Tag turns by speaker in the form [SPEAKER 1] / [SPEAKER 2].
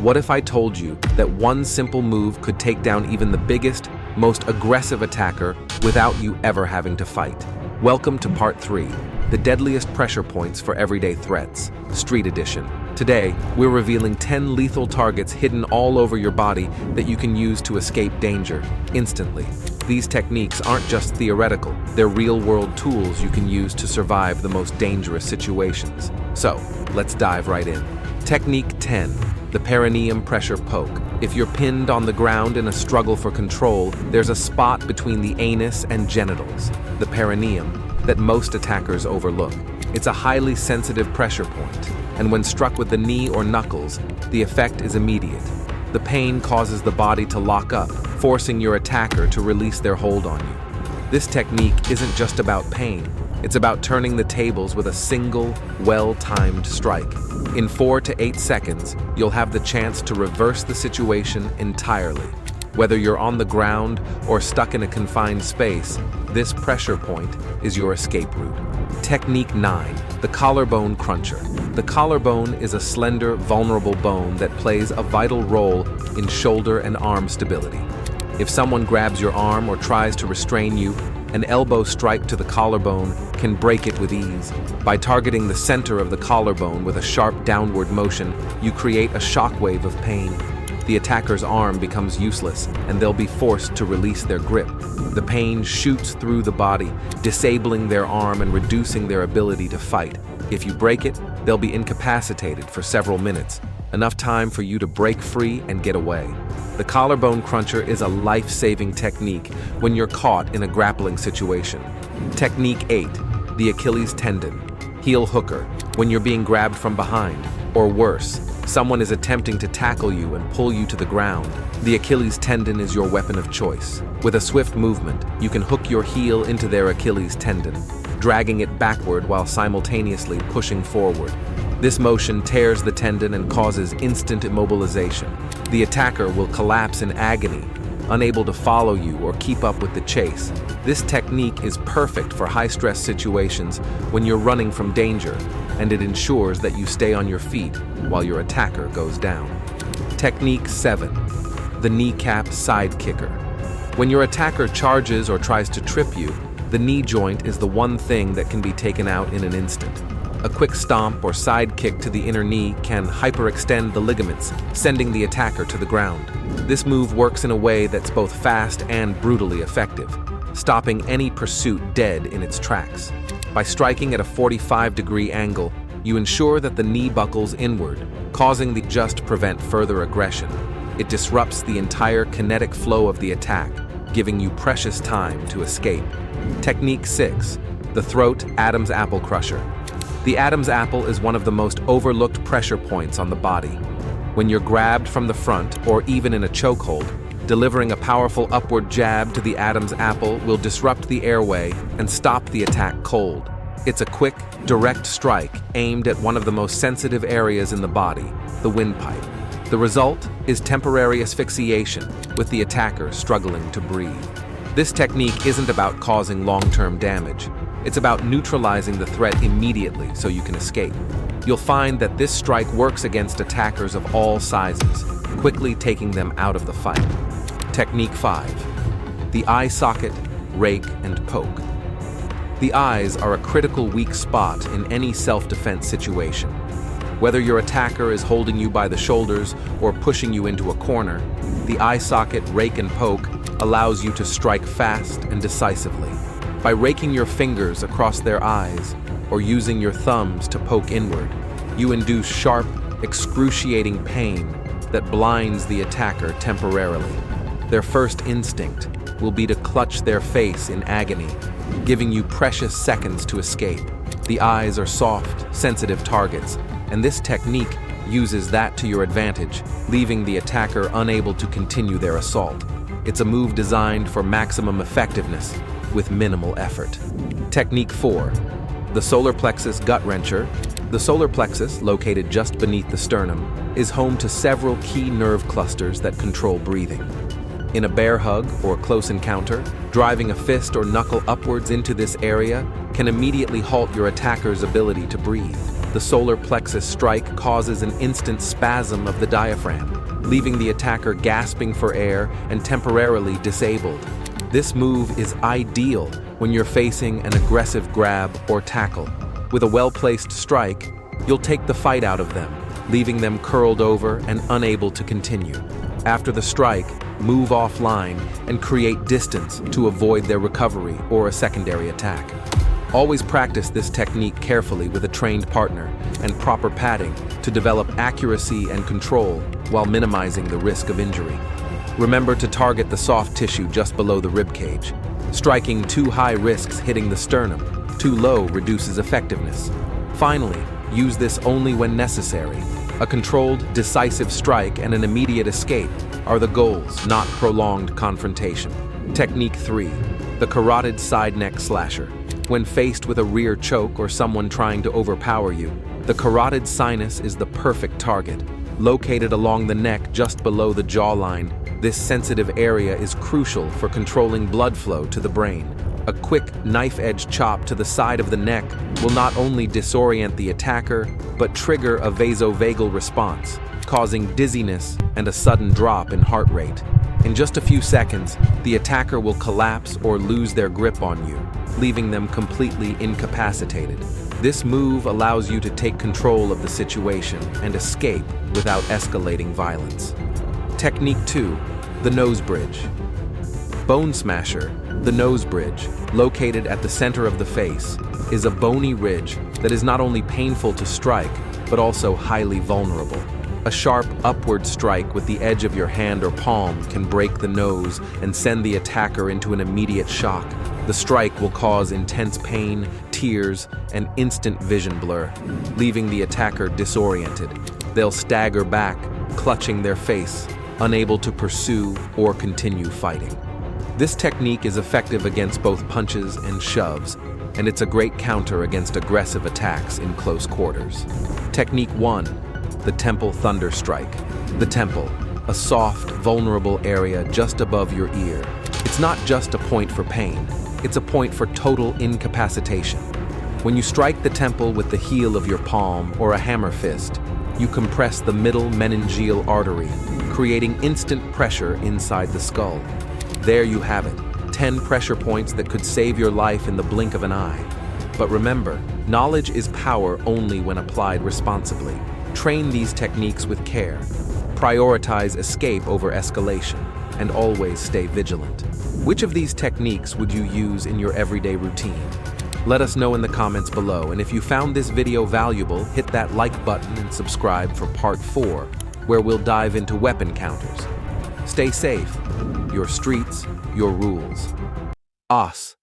[SPEAKER 1] What if I told you that one simple move could take down even the biggest, most aggressive attacker without you ever having to fight? Welcome to Part 3, the deadliest pressure points for everyday threats, Street Edition. Today, we're revealing 10 lethal targets hidden all over your body that you can use to escape danger instantly. These techniques aren't just theoretical, they're real-world tools you can use to survive the most dangerous situations. So, let's dive right in. Technique 10. The perineum pressure poke. If you're pinned on the ground in a struggle for control, there's a spot between the anus and genitals, the perineum, that most attackers overlook. It's a highly sensitive pressure point, and when struck with the knee or knuckles, the effect is immediate. The pain causes the body to lock up, forcing your attacker to release their hold on you. This technique isn't just about pain, it's about turning the tables with a single, well-timed strike. In 4 to 8 seconds, you'll have the chance to reverse the situation entirely. Whether you're on the ground or stuck in a confined space, this pressure point is your escape route. Technique 9. The collarbone cruncher. The collarbone is a slender, vulnerable bone that plays a vital role in shoulder and arm stability. If someone grabs your arm or tries to restrain you, an elbow strike to the collarbone can break it with ease. By targeting the center of the collarbone with a sharp downward motion, you create a shockwave of pain. The attacker's arm becomes useless, and they'll be forced to release their grip. The pain shoots through the body, disabling their arm and reducing their ability to fight. If you break it, they'll be incapacitated for several minutes, enough time for you to break free and get away. The collarbone cruncher is a life-saving technique when you're caught in a grappling situation. Technique 8. The Achilles tendon. Heel hooker. When you're being grabbed from behind, or worse, someone is attempting to tackle you and pull you to the ground, the Achilles tendon is your weapon of choice. With a swift movement, you can hook your heel into their Achilles tendon, dragging it backward while simultaneously pushing forward. This motion tears the tendon and causes instant immobilization. The attacker will collapse in agony, unable to follow you or keep up with the chase. This technique is perfect for high-stress situations when you're running from danger, and it ensures that you stay on your feet while your attacker goes down. Technique 7. The kneecap side kicker. When your attacker charges or tries to trip you, the knee joint is the one thing that can be taken out in an instant. A quick stomp or side kick to the inner knee can hyperextend the ligaments, sending the attacker to the ground. This move works in a way that's both fast and brutally effective, stopping any pursuit dead in its tracks. By striking at a 45-degree angle, you ensure that the knee buckles inward, causing the just prevent further aggression. It disrupts the entire kinetic flow of the attack, giving you precious time to escape. Technique 6. The throat Adam's apple crusher. The Adam's apple is one of the most overlooked pressure points on the body. When you're grabbed from the front or even in a chokehold, delivering a powerful upward jab to the Adam's apple will disrupt the airway and stop the attack cold. It's a quick, direct strike aimed at one of the most sensitive areas in the body, the windpipe. The result is temporary asphyxiation, with the attacker struggling to breathe. This technique isn't about causing long-term damage. It's about neutralizing the threat immediately so you can escape. You'll find that this strike works against attackers of all sizes, quickly taking them out of the fight. Technique 5. The eye socket, rake, and poke. The eyes are a critical weak spot in any self-defense situation. Whether your attacker is holding you by the shoulders or pushing you into a corner, the eye socket, rake, and poke allows you to strike fast and decisively. By raking your fingers across their eyes or using your thumbs to poke inward, you induce sharp, excruciating pain that blinds the attacker temporarily. Their first instinct will be to clutch their face in agony, giving you precious seconds to escape. The eyes are soft, sensitive targets, and this technique uses that to your advantage, leaving the attacker unable to continue their assault. It's a move designed for maximum effectiveness with minimal effort. Technique 4. The solar plexus gut wrencher. The solar plexus, located just beneath the sternum, is home to several key nerve clusters that control breathing. In a bear hug or close encounter, driving a fist or knuckle upwards into this area can immediately halt your attacker's ability to breathe. The solar plexus strike causes an instant spasm of the diaphragm, leaving the attacker gasping for air and temporarily disabled. This move is ideal when you're facing an aggressive grab or tackle. With a well-placed strike, you'll take the fight out of them, leaving them curled over and unable to continue. After the strike, move offline and create distance to avoid their recovery or a secondary attack. Always practice this technique carefully with a trained partner and proper padding to develop accuracy and control while minimizing the risk of injury. Remember to target the soft tissue just below the rib cage. Striking too high risks hitting the sternum. Too low reduces effectiveness. Finally, use this only when necessary. A controlled, decisive strike and an immediate escape are the goals, not prolonged confrontation. Technique 3. The carotid side neck slasher. When faced with a rear choke or someone trying to overpower you, the carotid sinus is the perfect target. Located along the neck just below the jawline, this sensitive area is crucial for controlling blood flow to the brain. A quick knife-edge chop to the side of the neck will not only disorient the attacker, but trigger a vasovagal response, causing dizziness and a sudden drop in heart rate. In just a few seconds, the attacker will collapse or lose their grip on you, leaving them completely incapacitated. This move allows you to take control of the situation and escape without escalating violence. Technique 2. The nose bridge. Bone smasher. The nose bridge, located at the center of the face, is a bony ridge that is not only painful to strike, but also highly vulnerable. A sharp upward strike with the edge of your hand or palm can break the nose and send the attacker into an immediate shock. The strike will cause intense pain, tears, and instant vision blur, leaving the attacker disoriented. They'll stagger back, clutching their face, unable to pursue or continue fighting. This technique is effective against both punches and shoves, and it's a great counter against aggressive attacks in close quarters. Technique 1. The temple thunder strike. The temple, a soft, vulnerable area just above your ear. It's not just a point for pain, it's a point for total incapacitation. When you strike the temple with the heel of your palm or a hammer fist, you compress the middle meningeal artery, creating instant pressure inside the skull. There you have it, 10 pressure points that could save your life in the blink of an eye. But remember, knowledge is power only when applied responsibly. Train these techniques with care. Prioritize escape over escalation, and always stay vigilant. Which of these techniques would you use in your everyday routine? Let us know in the comments below, and if you found this video valuable, hit that like button and subscribe for part 4, where we'll dive into weapon counters. Stay safe. Your streets, your rules. Os.